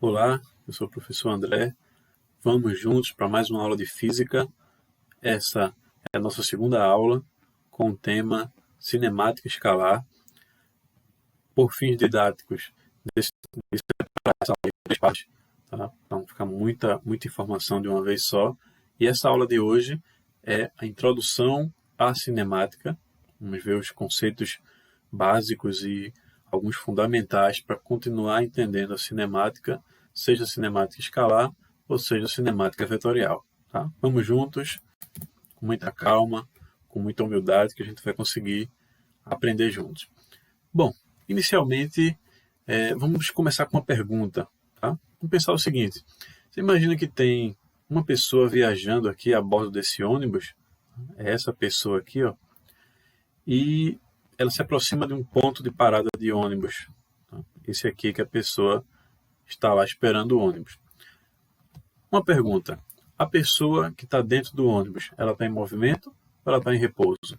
Olá, eu sou o professor André. Vamos juntos para mais uma aula de física. Essa é a nossa segunda aula com o tema cinemática escalar. Por fins didáticos, essa aula em três partes, tá? Para não ficar muita informação de uma vez só. E essa aula de hoje é a introdução à cinemática. Vamos ver os conceitos básicos e alguns fundamentais para continuar entendendo a cinemática, seja cinemática escalar ou seja cinemática vetorial. Tá? Vamos juntos, com muita calma, com muita humildade, que a gente vai conseguir aprender juntos. Bom, inicialmente, vamos começar com uma pergunta. Tá? Vamos pensar o seguinte: você imagina que tem uma pessoa viajando aqui a bordo desse ônibus, é essa pessoa aqui, ó, e ela se aproxima de um ponto de parada de ônibus. Esse aqui que a pessoa está lá esperando o ônibus. Uma pergunta: a pessoa que está dentro do ônibus, ela está em movimento ou ela está em repouso?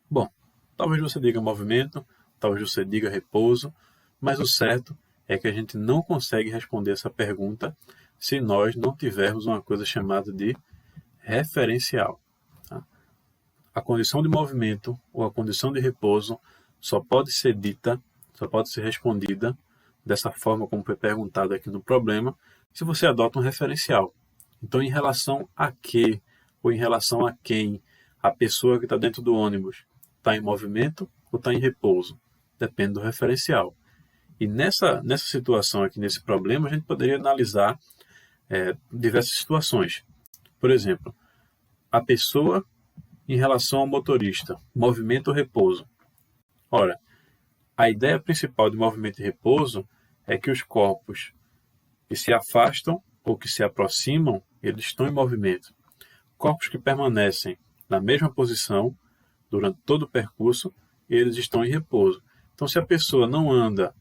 Bom, talvez você diga movimento, talvez você diga repouso, mas o certo é que a gente não consegue responder essa pergunta se nós não tivermos uma coisa chamada de referencial. A condição de movimento ou a condição de repouso só pode ser dita, só pode ser respondida dessa forma como foi perguntado aqui no problema, se você adota um referencial. Então, em relação a que ou em relação a quem a pessoa que está dentro do ônibus está em movimento ou está em repouso? Depende do referencial. E nessa situação aqui, nesse problema, a gente poderia analisar diversas situações. Por exemplo, a pessoa em relação ao motorista, movimento ou repouso. Ora, a ideia principal de movimento e repouso é que os corpos que se afastam ou que se aproximam, eles estão em movimento. Corpos que permanecem na mesma posição durante todo o percurso, eles estão em repouso. Então, se a pessoa não anda,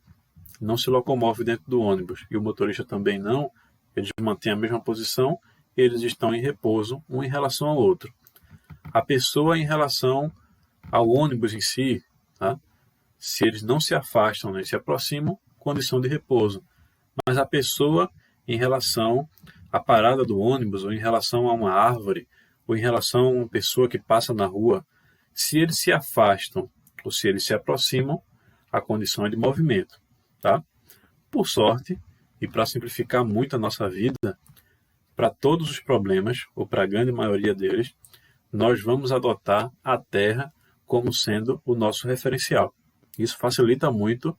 não se locomove dentro do ônibus e o motorista também não, eles mantêm a mesma posição, eles estão em repouso um em relação ao outro. A pessoa em relação ao ônibus em si, tá? Se eles não se afastam nem se aproximam, condição de repouso. Mas a pessoa em relação à parada do ônibus, ou em relação a uma árvore, ou em relação a uma pessoa que passa na rua, se eles se afastam ou se eles se aproximam, a condição é de movimento. Tá? Por sorte, e para simplificar muito a nossa vida, para todos os problemas, ou para a grande maioria deles, nós vamos adotar a Terra como sendo o nosso referencial. Isso facilita muito,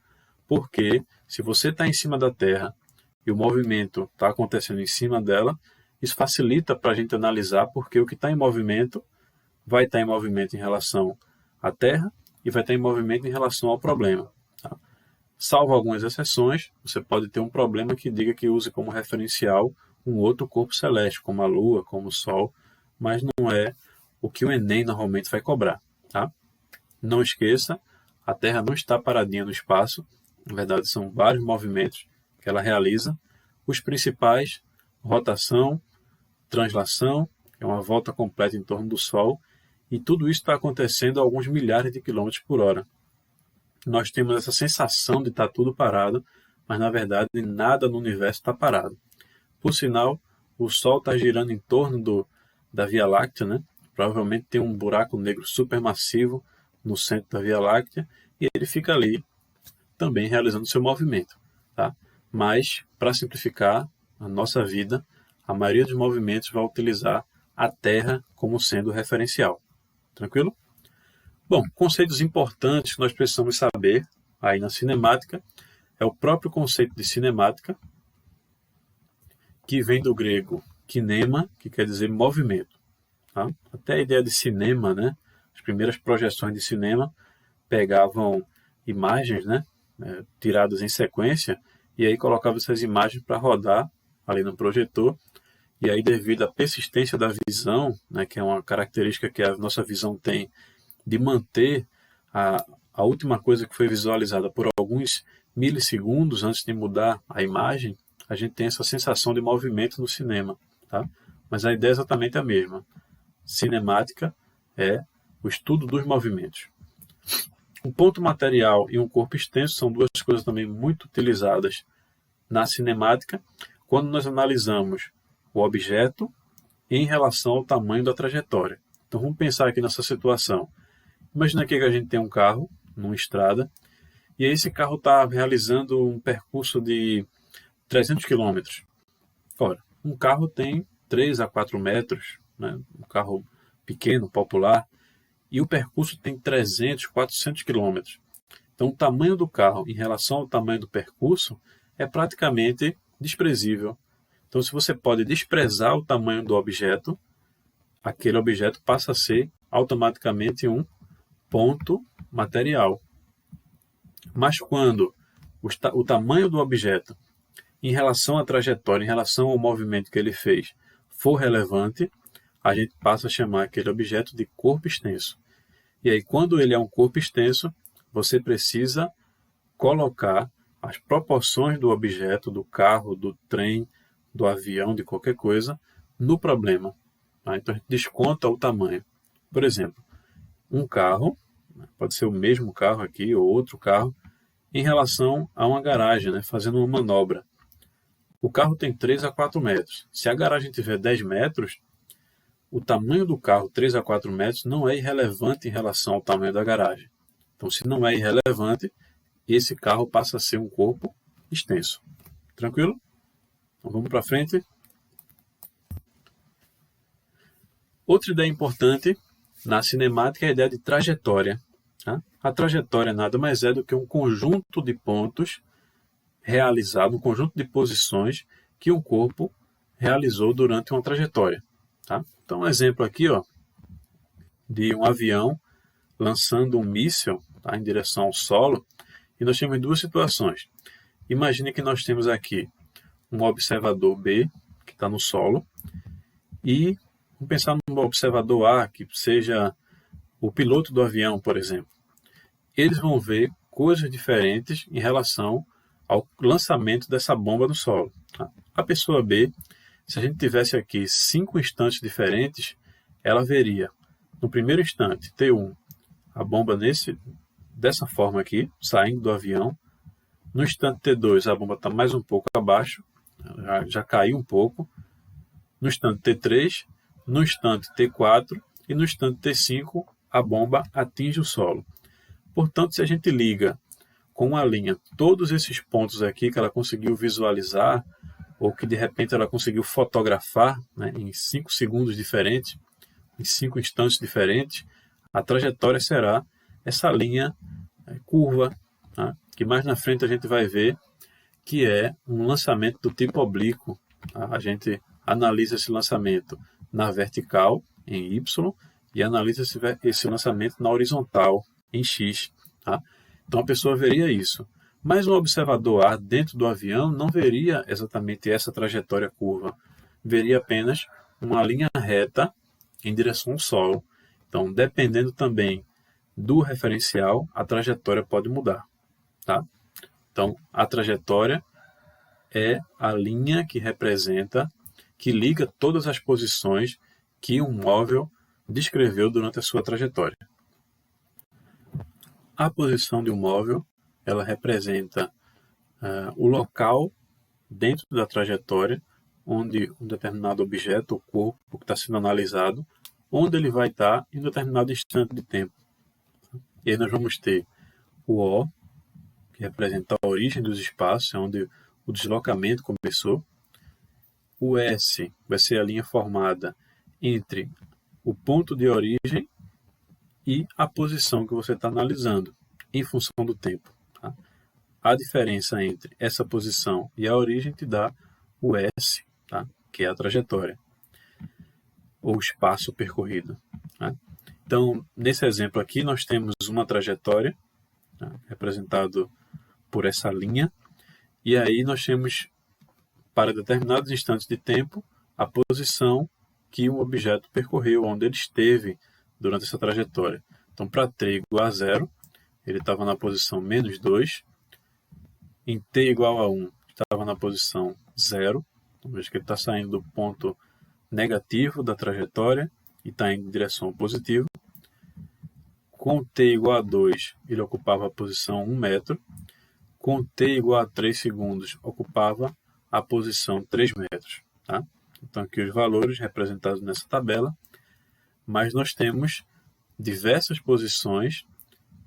porque se você está em cima da Terra e o movimento está acontecendo em cima dela, isso facilita para a gente analisar, porque o que está em movimento vai estar em movimento em relação à Terra e vai estar em movimento em relação ao problema. Tá? Salvo algumas exceções, você pode ter um problema que diga que use como referencial um outro corpo celeste, como a Lua, como o Sol, mas não é o que o Enem normalmente vai cobrar. Tá? Não esqueça, a Terra não está paradinha no espaço, na verdade são vários movimentos que ela realiza. Os principais: rotação, translação, que é uma volta completa em torno do Sol, e tudo isso está acontecendo a alguns milhares de quilômetros por hora. Nós temos essa sensação de estar tudo parado, mas na verdade nada no universo está parado. Por sinal, o Sol está girando em torno da Via Láctea, né? Provavelmente tem um buraco negro supermassivo no centro da Via Láctea, e ele fica ali também realizando seu movimento. Tá? Mas, para simplificar a nossa vida, a maioria dos movimentos vai utilizar a Terra como sendo referencial. Tranquilo? Bom, conceitos importantes que nós precisamos saber aí na cinemática é o próprio conceito de cinemática, que vem do grego kinema, que quer dizer movimento. Tá? Até a ideia de cinema, né? As primeiras projeções de cinema pegavam imagens, né, tiradas em sequência, e aí colocavam essas imagens para rodar ali no projetor, e aí devido à persistência da visão, né, que é uma característica que a nossa visão tem de manter a última coisa que foi visualizada por alguns milissegundos antes de mudar a imagem, a gente tem essa sensação de movimento no cinema. Tá? Mas a ideia é exatamente a mesma. Cinemática é o estudo dos movimentos. Um ponto material e um corpo extenso são duas coisas também muito utilizadas na cinemática quando nós analisamos o objeto em relação ao tamanho da trajetória. Então vamos pensar aqui nessa situação. Imagina aqui que a gente tem um carro numa estrada e aí esse carro está realizando um percurso de 300 km. Ora, um carro tem 3 a 4 metros, né? Um carro pequeno, popular, e o percurso tem 300, 400 km. Então o tamanho do carro em relação ao tamanho do percurso é praticamente desprezível. Então se você pode desprezar o tamanho do objeto, aquele objeto passa a ser automaticamente um ponto material. Mas quando o tamanho do objeto em relação à trajetória, em relação ao movimento que ele fez, for relevante, a gente passa a chamar aquele objeto de corpo extenso. E aí, quando ele é um corpo extenso, você precisa colocar as proporções do objeto, do carro, do trem, do avião, de qualquer coisa, no problema. Tá? Então, a gente desconta o tamanho. Por exemplo, um carro, pode ser o mesmo carro aqui ou outro carro, em relação a uma garagem, né, fazendo uma manobra. O carro tem 3 a 4 metros. Se a garagem tiver 10 metros, o tamanho do carro, 3 a 4 metros, não é irrelevante em relação ao tamanho da garagem. Então, se não é irrelevante, esse carro passa a ser um corpo extenso. Tranquilo? Então, vamos para frente. Outra ideia importante na cinemática é a ideia de trajetória. Tá? A trajetória nada mais é do que um conjunto de pontos realizado, um conjunto de posições que um corpo realizou durante uma trajetória. Tá? Então, um exemplo aqui, ó, de um avião lançando um míssil, tá, em direção ao solo, e nós temos duas situações. Imagine que nós temos aqui um observador B, que está no solo, e vamos pensar no observador A, que seja o piloto do avião, por exemplo. Eles vão ver coisas diferentes em relação ao lançamento dessa bomba no solo. Tá? A pessoa B, se a gente tivesse aqui 5 instantes diferentes, ela veria, no primeiro instante, T1, a bomba dessa forma aqui, saindo do avião. No instante T2, a bomba está mais um pouco abaixo, já caiu um pouco. No instante T3, no instante T4 e no instante T5, a bomba atinge o solo. Portanto, se a gente liga com uma linha todos esses pontos aqui que ela conseguiu visualizar, ou que de repente ela conseguiu fotografar, né, em 5 segundos diferentes, em 5 instantes diferentes, a trajetória será essa linha curva, tá? Que mais na frente a gente vai ver que é um lançamento do tipo oblíquo. Tá? A gente analisa esse lançamento na vertical, em Y, e analisa esse lançamento na horizontal, em X. Tá? Então a pessoa veria isso. Mas um observador A dentro do avião não veria exatamente essa trajetória curva. Veria apenas uma linha reta em direção ao solo. Então, dependendo também do referencial, a trajetória pode mudar. Tá? Então, a trajetória é a linha que representa, que liga todas as posições que um móvel descreveu durante a sua trajetória. A posição de um móvel, ela representa o local dentro da trajetória onde um determinado objeto, o corpo que está sendo analisado, onde ele vai estar em um determinado instante de tempo. E aí nós vamos ter o O, que representa a origem dos espaços, é onde o deslocamento começou. O S vai ser a linha formada entre o ponto de origem e a posição que você está analisando, em função do tempo. Tá? A diferença entre essa posição e a origem te dá o S, tá? Que é a trajetória, ou espaço percorrido. Tá? Então, nesse exemplo aqui, nós temos uma trajetória, tá? Representado por essa linha, e aí nós temos, para determinados instantes de tempo, a posição que o objeto percorreu, onde ele esteve durante essa trajetória. Então, para t igual a 0, ele estava na posição menos 2. Em t igual a 1, estava na posição 0. Então, veja que ele está saindo do ponto negativo da trajetória e está indo em direção ao positivo. Com t igual a 2, ele ocupava a posição 1 metro. com t igual a 3 segundos, ocupava a posição 3 metros. Tá? Então, aqui os valores representados nessa tabela, mas nós temos diversas posições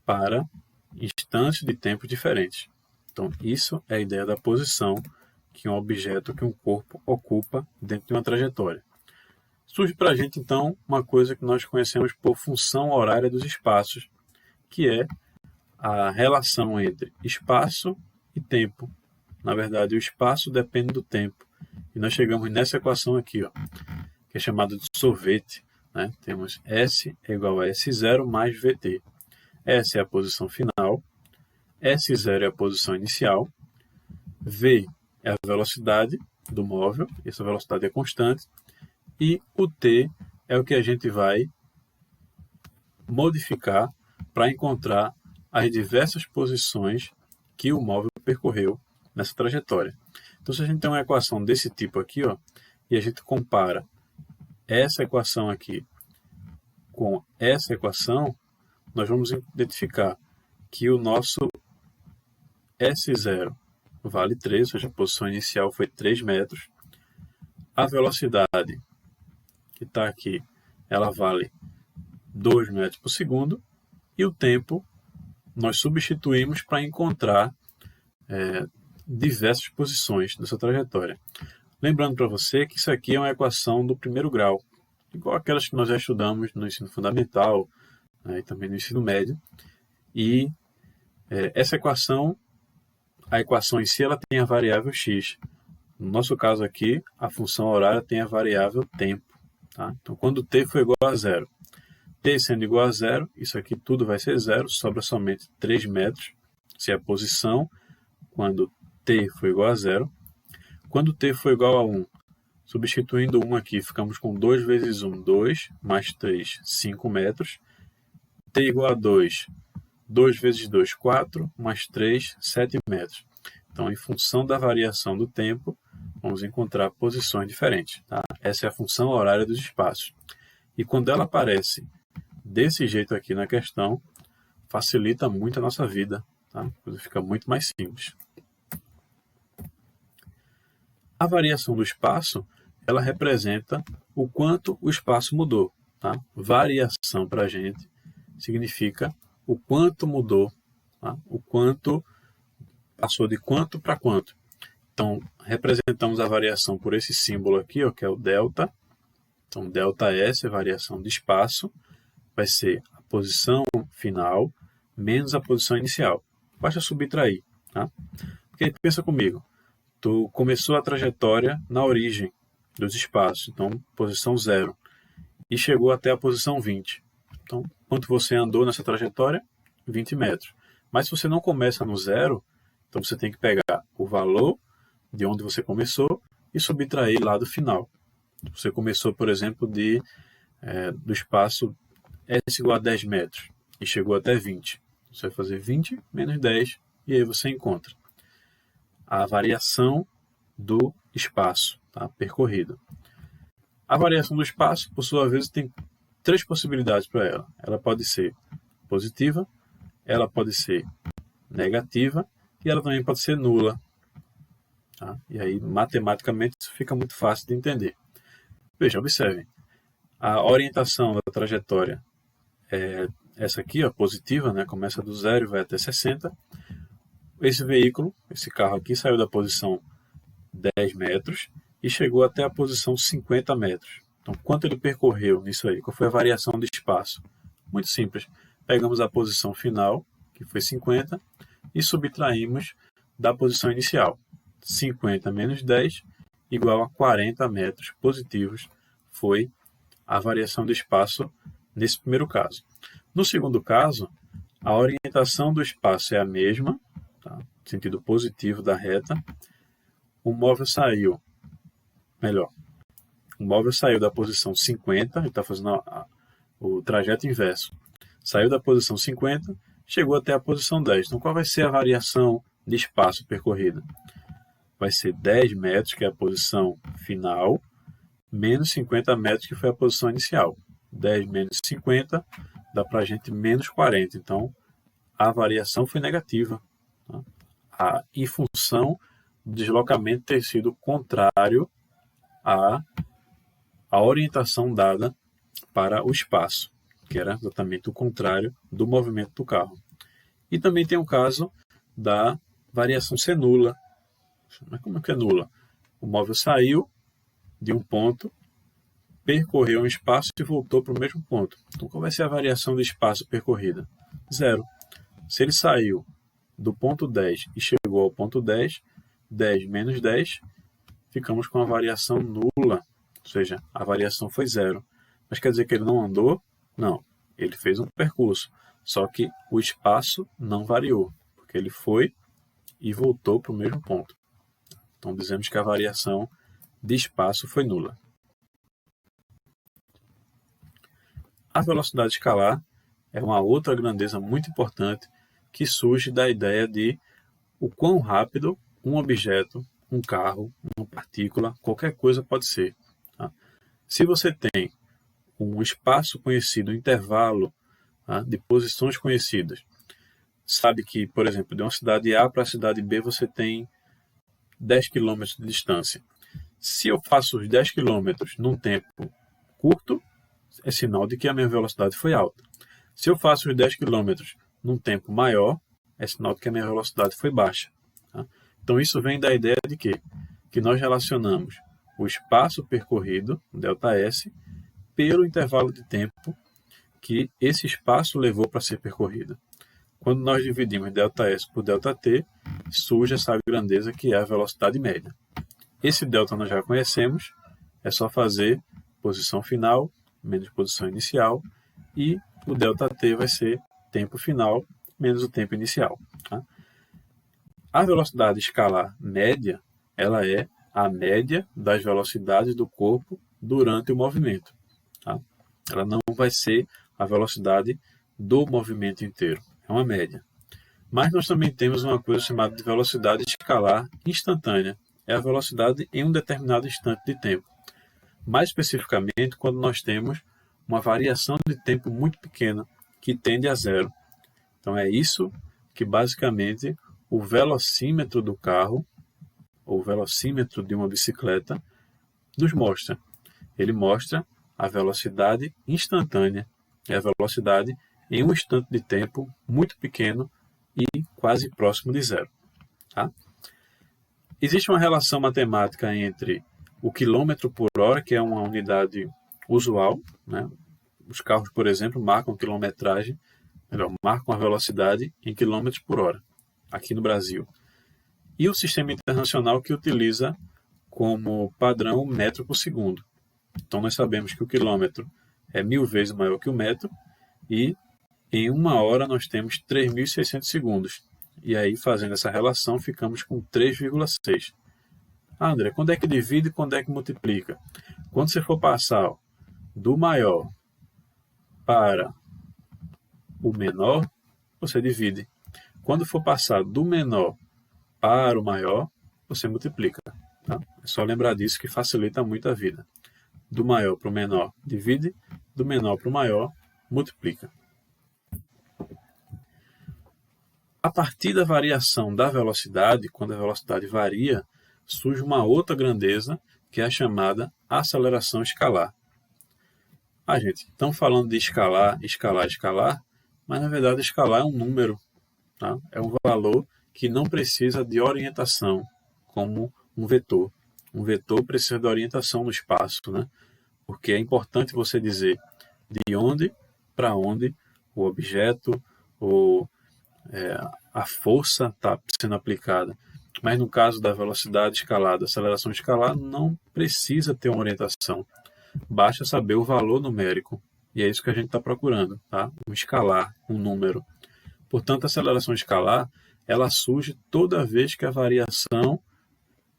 para instantes de tempo diferentes. Então, isso é a ideia da posição que um objeto, que um corpo ocupa dentro de uma trajetória. Surge para a gente, então, uma coisa que nós conhecemos por função horária dos espaços, que é a relação entre espaço e tempo. Na verdade, o espaço depende do tempo. E nós chegamos nessa equação aqui, ó, que é chamada de sorvete. Né? Temos S é igual a S0 mais VT. S é a posição final, S0 é a posição inicial, V é a velocidade do móvel, essa velocidade é constante, e o T é o que a gente vai modificar para encontrar as diversas posições que o móvel percorreu nessa trajetória. Então, se a gente tem uma equação desse tipo aqui, ó, e a gente compara essa equação aqui com essa equação, nós vamos identificar que o nosso S0 vale 3, ou seja, a posição inicial foi 3 metros. A velocidade que está aqui, ela vale 2 metros por segundo. E o tempo nós substituímos para encontrar diversas posições dessa trajetória. Lembrando para você que isso aqui é uma equação do primeiro grau, igual aquelas que nós já estudamos no ensino fundamental, e também no ensino médio. E essa equação, a equação em si, ela tem a variável x. No nosso caso aqui, a função horária tem a variável tempo. Tá? Então, quando t for igual a zero, t sendo igual a zero, isso aqui tudo vai ser zero, sobra somente 3 metros, se é a posição, quando t for igual a zero. Quando t for igual a 1, substituindo 1 aqui, ficamos com 2 vezes 1, 2, mais 3, 5 metros. T igual a 2, 2 vezes 2, 4, mais 3, 7 metros. Então, em função da variação do tempo, vamos encontrar posições diferentes. Tá? Essa é a função horária dos espaços. E quando ela aparece desse jeito aqui na questão, facilita muito a nossa vida. Tá? A coisa fica muito mais simples. A variação do espaço, ela representa o quanto o espaço mudou. Tá? Variação para a gente significa o quanto mudou, tá? O quanto passou de quanto para quanto. Então, representamos a variação por esse símbolo aqui, ó, que é o delta. Então, ΔS é variação de espaço, vai ser a posição final menos a posição inicial. Basta subtrair. Tá? Porque pensa comigo, tu começou a trajetória na origem dos espaços, então posição 0, e chegou até a posição 20. Então, quanto você andou nessa trajetória? 20 metros. Mas se você não começa no zero, então você tem que pegar o valor de onde você começou e subtrair lá do final. Você começou, por exemplo, do espaço S igual a 10 metros e chegou até 20. Você vai fazer 20 menos 10 e aí você encontra a variação do espaço, tá? Percorrido. A variação do espaço, por sua vez, tem 3 possibilidades para ela. Ela pode ser positiva, ela pode ser negativa e ela também pode ser nula. Tá? E aí, matematicamente, isso fica muito fácil de entender. Veja, observem. A orientação da trajetória é essa aqui, ó, positiva, né? Começa do 0 e vai até 60. Esse veículo, esse carro aqui, saiu da posição 10 metros e chegou até a posição 50 metros. Então, quanto ele percorreu nisso aí? Qual foi a variação de espaço? Muito simples. Pegamos a posição final, que foi 50, e subtraímos da posição inicial. 50 menos 10 igual a 40 metros positivos foi a variação de espaço nesse primeiro caso. No segundo caso, a orientação do espaço é a mesma, tá? No sentido positivo da reta. O móvel saiu da posição 50, ele está fazendo o trajeto inverso. Saiu da posição 50, chegou até a posição 10. Então, qual vai ser a variação de espaço percorrida? Vai ser 10 metros, que é a posição final, menos 50 metros, que foi a posição inicial. 10 menos 50 dá para a gente menos 40. Então, a variação foi negativa. Tá? em função do deslocamento ter sido contrário à orientação dada para o espaço, que era exatamente o contrário do movimento do carro. E também tem o caso da variação ser nula. Mas como é que é nula? O móvel saiu de um ponto, percorreu um espaço e voltou para o mesmo ponto. Então, qual vai ser a variação de espaço percorrida? 0. Se ele saiu do ponto 10 e chegou ao ponto 10, 10 menos 10, ficamos com a variação nula, ou seja, a variação foi 0. Mas quer dizer que ele não andou? Não, ele fez um percurso, só que o espaço não variou, porque ele foi e voltou para o mesmo ponto. Então dizemos que a variação de espaço foi nula. A velocidade escalar é uma outra grandeza muito importante que surge da ideia de o quão rápido um objeto, um carro, uma partícula, qualquer coisa pode ser. Tá? Se você tem um espaço conhecido, um intervalo de posições conhecidas, sabe que, por exemplo, de uma cidade A para a cidade B você tem 10 km de distância. Se eu faço os 10 km num tempo curto, é sinal de que a minha velocidade foi alta. Se eu faço os 10 km num tempo maior, é sinal de que a minha velocidade foi baixa. Tá? Então isso vem da ideia de quê? Que nós relacionamos o espaço percorrido, ΔS, pelo intervalo de tempo que esse espaço levou para ser percorrido. Quando nós dividimos ΔS por ΔT, surge essa grandeza que é a velocidade média. Esse delta nós já conhecemos, é só fazer posição final menos posição inicial, e o ΔT vai ser tempo final menos o tempo inicial. Tá? A velocidade escalar média, ela é a média das velocidades do corpo durante o movimento. Tá? Ela não vai ser a velocidade do movimento inteiro, é uma média. Mas nós também temos uma coisa chamada de velocidade escalar instantânea, é a velocidade em um determinado instante de tempo. Mais especificamente, quando nós temos uma variação de tempo muito pequena, que tende a 0. Então é isso que basicamente o velocímetro do carro, ou velocímetro de uma bicicleta, nos mostra. Ele mostra a velocidade instantânea, é a velocidade em um instante de tempo muito pequeno e quase próximo de 0. Tá? Existe uma relação matemática entre o quilômetro por hora, que é uma unidade usual, né? Os carros, por exemplo, marcam quilometragem, marcam a velocidade em quilômetros por hora, aqui no Brasil. E o sistema internacional que utiliza como padrão o metro por segundo. Então nós sabemos que o quilômetro é 1000 vezes maior que o metro e em uma hora nós temos 3.600 segundos. E aí, fazendo essa relação, ficamos com 3,6. André, quando é que divide e quando é que multiplica? Quando você for passar do maior para o menor, você divide. Quando for passar do menor para o maior, você multiplica. Tá? É só lembrar disso que facilita muito a vida. Do maior para o menor, divide. Do menor para o maior, multiplica. A partir da variação da velocidade, quando a velocidade varia, surge uma outra grandeza, que é a chamada aceleração escalar. Gente, estão falando de escalar, mas na verdade escalar é um número, tá? É um valor que não precisa de orientação, como um vetor. Um vetor precisa de orientação no espaço, né? Porque é importante você dizer de onde para onde o objeto ou a força está sendo aplicada. Mas no caso da velocidade escalar, da aceleração escalar, não precisa ter uma orientação. Basta saber o valor numérico. E é isso que a gente está procurando, tá? Um escalar, um número. Portanto, a aceleração escalar, ela surge toda vez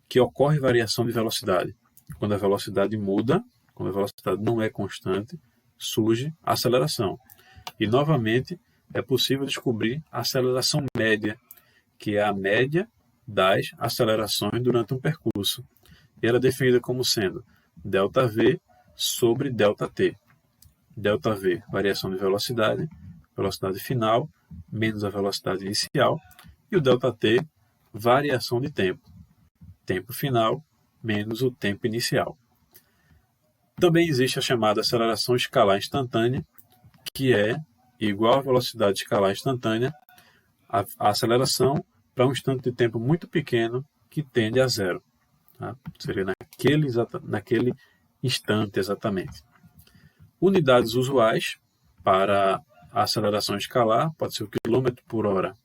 que ocorre variação de velocidade. Quando a velocidade muda, quando a velocidade não é constante, surge a aceleração. E, novamente, é possível descobrir a aceleração média, que é a média das acelerações durante um percurso. E ela é definida como sendo ΔV sobre ΔT. ΔV, variação de velocidade, velocidade final, menos a velocidade inicial, e o ΔT, variação de tempo. Tempo final menos o tempo inicial. Também existe a chamada aceleração escalar instantânea, que é igual à velocidade escalar instantânea, a aceleração para um instante de tempo muito pequeno que tende a zero. Tá? Seria naquele instante exatamente. Unidades usuais para a aceleração escalar pode ser o quilômetro por hora,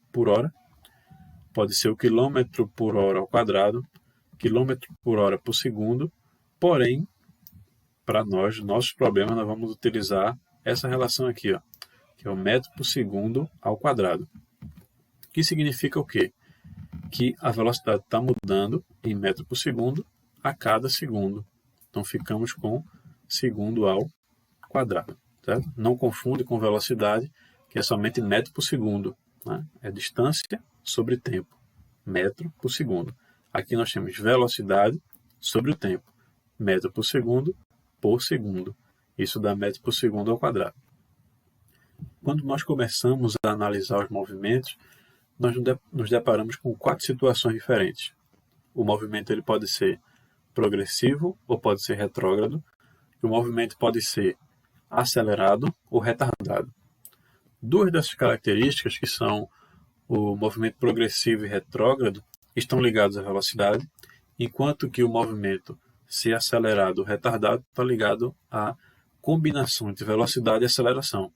pode ser o quilômetro por hora ao quadrado, quilômetro por hora por segundo, porém, para nossos problemas, nós vamos utilizar essa relação aqui, ó, que é o metro por segundo ao quadrado. Que significa o quê? Que a velocidade está mudando em metro por segundo a cada segundo. Então, ficamos com segundo ao quadrado. Certo? Não confunde com velocidade, que é somente metro por segundo. Né? É distância sobre tempo. Metro por segundo. Aqui nós temos velocidade sobre o tempo. Metro por segundo por segundo. Isso dá metro por segundo ao quadrado. Quando nós começamos a analisar os movimentos, nós nos deparamos com 4 situações diferentes. O movimento ele pode ser progressivo ou pode ser retrógrado. O movimento pode ser acelerado ou retardado. 2 dessas características, que são o movimento progressivo e retrógrado, estão ligados à velocidade, enquanto que o movimento ser acelerado ou retardado está ligado à combinação entre velocidade e aceleração.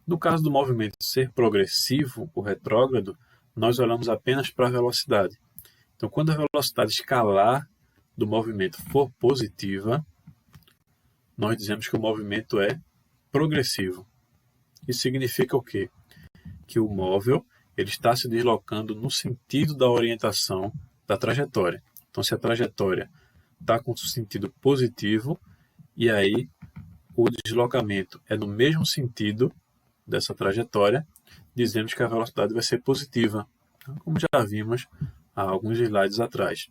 No caso do movimento ser progressivo ou retrógrado, nós olhamos apenas para a velocidade. Então, quando a velocidade escalar do movimento for positiva, nós dizemos que o movimento é progressivo. Isso significa o quê? Que o móvel ele está se deslocando no sentido da orientação da trajetória. Então, se a trajetória está com sentido positivo, e aí o deslocamento é no mesmo sentido dessa trajetória, dizemos que a velocidade vai ser positiva, como já vimos há alguns slides atrás.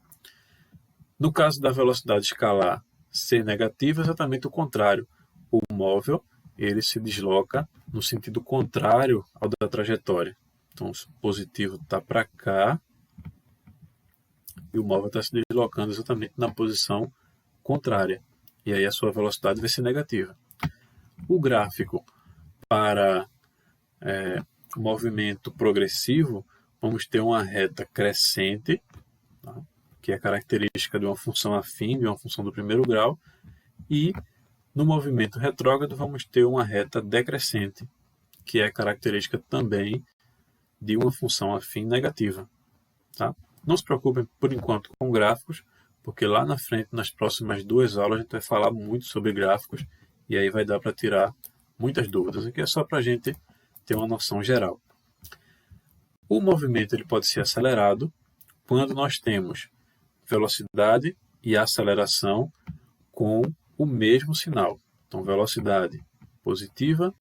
No caso da velocidade escalar ser negativa, é exatamente o contrário. O móvel ele se desloca no sentido contrário ao da trajetória. Então, o positivo está para cá e o móvel está se deslocando exatamente na posição contrária. E aí a sua velocidade vai ser negativa. O gráfico para o movimento progressivo, vamos ter uma reta crescente, tá? Que é característica de uma função afim, de uma função do primeiro grau, e no movimento retrógrado vamos ter uma reta decrescente, que é característica também de uma função afim negativa. Tá? Não se preocupem por enquanto com gráficos, porque lá na frente, nas próximas 2 aulas, a gente vai falar muito sobre gráficos, e aí vai dar para tirar muitas dúvidas. Aqui é só para a gente ter uma noção geral. O movimento ele pode ser acelerado quando nós temos velocidade e aceleração com o mesmo sinal. Então, velocidade positiva,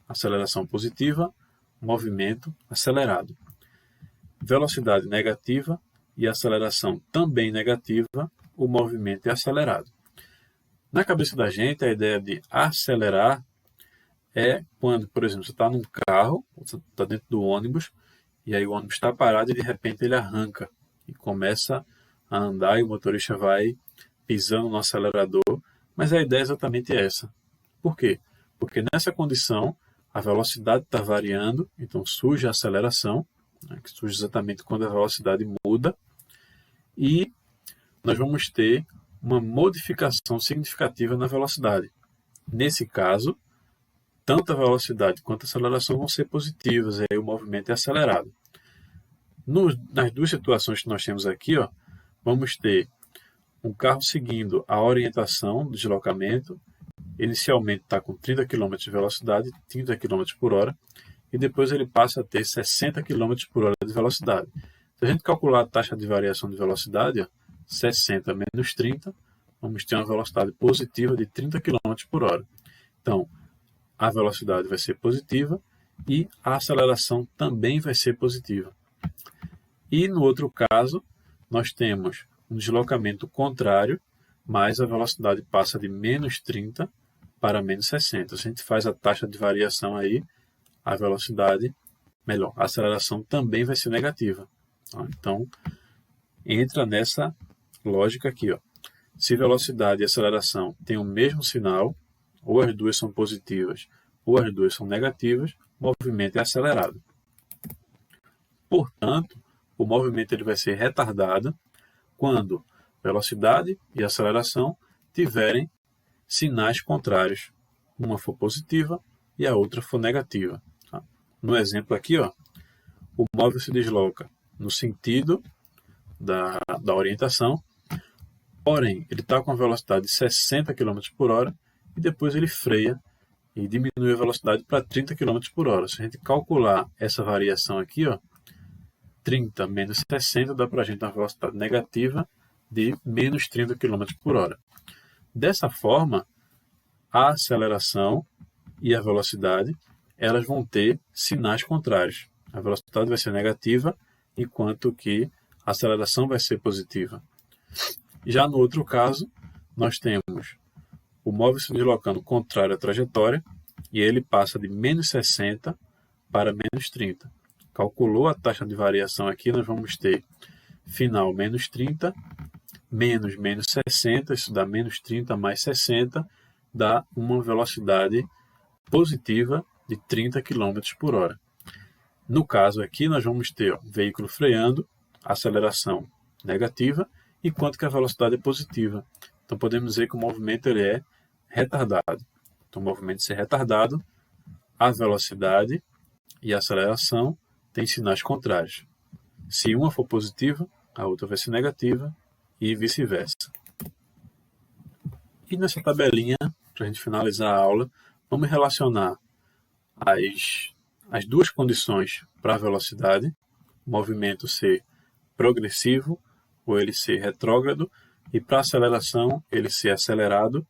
aceleração positiva, movimento acelerado. Velocidade negativa e aceleração também negativa, o movimento é acelerado. Na cabeça da gente, a ideia de acelerar é quando, por exemplo, você está num carro, você está dentro do ônibus, e aí o ônibus está parado e de repente ele arranca e começa a andar e o motorista vai pisando no acelerador, mas a ideia é exatamente essa. Por quê? Porque nessa condição a velocidade está variando, então surge a aceleração, né, que surge exatamente quando a velocidade muda, e nós vamos ter uma modificação significativa na velocidade. Nesse caso, tanto a velocidade quanto a aceleração vão ser positivas, e aí o movimento é acelerado. Nas 2 situações que nós temos aqui, ó, vamos ter um carro seguindo a orientação do deslocamento, inicialmente está com 30 km de velocidade, 30 km por hora, e depois ele passa a ter 60 km por hora de velocidade. Se a gente calcular a taxa de variação de velocidade, ó, 60 menos 30, vamos ter uma velocidade positiva de 30 km por hora. Então, a velocidade vai ser positiva e a aceleração também vai ser positiva. E no outro caso, nós temos um deslocamento contrário, mas a velocidade passa de menos 30 para menos 60. Se a gente faz a taxa de variação aí, a aceleração também vai ser negativa. Tá? Então, entra nessa lógica aqui, ó. Se velocidade e aceleração têm o mesmo sinal, ou as duas são positivas, ou as duas são negativas, o movimento é acelerado. Portanto, o movimento ele vai ser retardado quando velocidade e aceleração tiverem sinais contrários. Uma for positiva e a outra for negativa. Tá? No exemplo aqui, ó, o móvel se desloca no sentido da orientação, porém, ele está com a velocidade de 60 km por hora e depois ele freia e diminui a velocidade para 30 km por hora. Se a gente calcular essa variação aqui, ó, 30 menos 60 dá para a gente uma velocidade negativa de menos 30 km por hora. Dessa forma, a aceleração e a velocidade elas vão ter sinais contrários. A velocidade vai ser negativa, enquanto que a aceleração vai ser positiva. Já no outro caso, nós temos o móvel se deslocando contrário à trajetória e ele passa de menos 60 para menos 30. Calculou a taxa de variação aqui, nós vamos ter final menos 30, menos 60, isso dá menos 30 mais 60, dá uma velocidade positiva de 30 km por hora. No caso aqui, nós vamos ter o veículo freando, aceleração negativa, enquanto que a velocidade é positiva. Então, podemos dizer que o movimento ele é retardado. Então, o movimento ser retardado, a velocidade e a aceleração têm sinais contrários. Se uma for positiva, a outra vai ser negativa e vice-versa. E nessa tabelinha, para a gente finalizar a aula, vamos relacionar as duas condições para a velocidade, o movimento ser progressivo ou ele ser retrógrado, e para a aceleração ele ser acelerado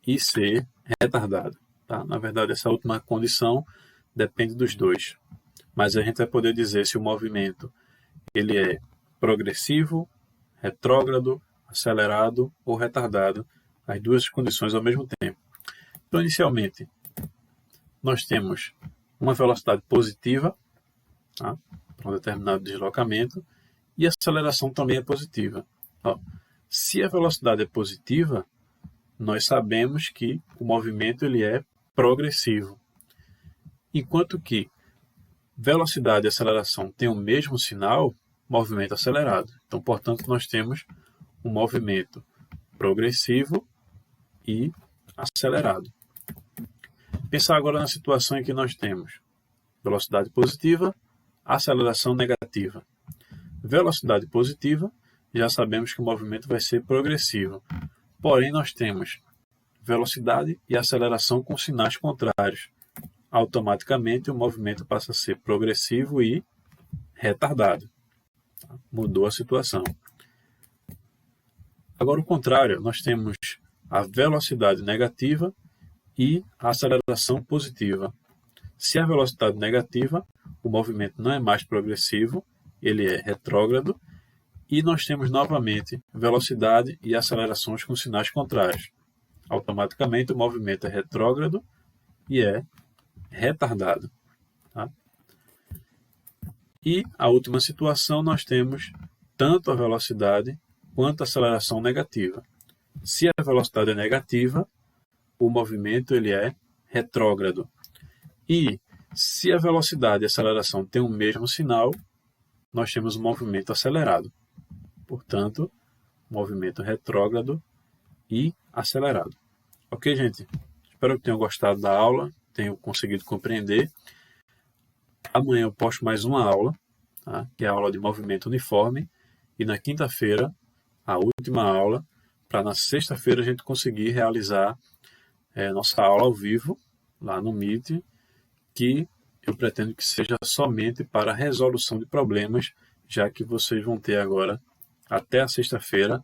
e ser retardado. Tá? Na verdade, essa última condição depende dos dois. Mas a gente vai poder dizer se o movimento ele é progressivo, retrógrado, acelerado ou retardado, as duas condições ao mesmo tempo. Então, inicialmente, nós temos uma velocidade positiva, tá, para um determinado deslocamento, e a aceleração também é positiva. Ó, se a velocidade é positiva, nós sabemos que o movimento ele é progressivo. Enquanto que velocidade e aceleração têm o mesmo sinal, movimento acelerado. Então, portanto, nós temos um movimento progressivo e acelerado. Pensar agora na situação em que nós temos velocidade positiva, aceleração negativa. Velocidade positiva, já sabemos que o movimento vai ser progressivo. Porém, nós temos velocidade e aceleração com sinais contrários. Automaticamente, o movimento passa a ser progressivo e retardado. Mudou a situação. Agora, o contrário, nós temos a velocidade negativa e a aceleração positiva. Se a velocidade negativa, o movimento não é mais progressivo, ele é retrógrado, e nós temos novamente velocidade e acelerações com sinais contrários. Automaticamente o movimento é retrógrado e é retardado. Tá? E a última situação nós temos tanto a velocidade quanto a aceleração negativa. Se a velocidade é negativa, o movimento ele é retrógrado. E se a velocidade e a aceleração têm o mesmo sinal, nós temos um movimento acelerado. Portanto, movimento retrógrado e acelerado. Ok, gente? Espero que tenham gostado da aula, tenham conseguido compreender. Amanhã eu posto mais uma aula, tá? Que é a aula de movimento uniforme. E na quinta-feira, a última aula, para na sexta-feira a gente conseguir realizar nossa aula ao vivo, lá no Meet, que eu pretendo que seja somente para resolução de problemas, já que vocês vão ter agora, até a sexta-feira,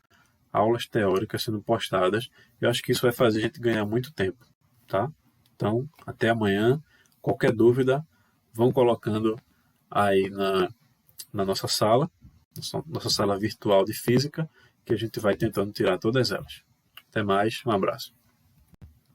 aulas teóricas sendo postadas. Eu acho que isso vai fazer a gente ganhar muito tempo, tá? Então, até amanhã. Qualquer dúvida, vão colocando aí na nossa sala virtual de física, que a gente vai tentando tirar todas elas. Até mais, um abraço.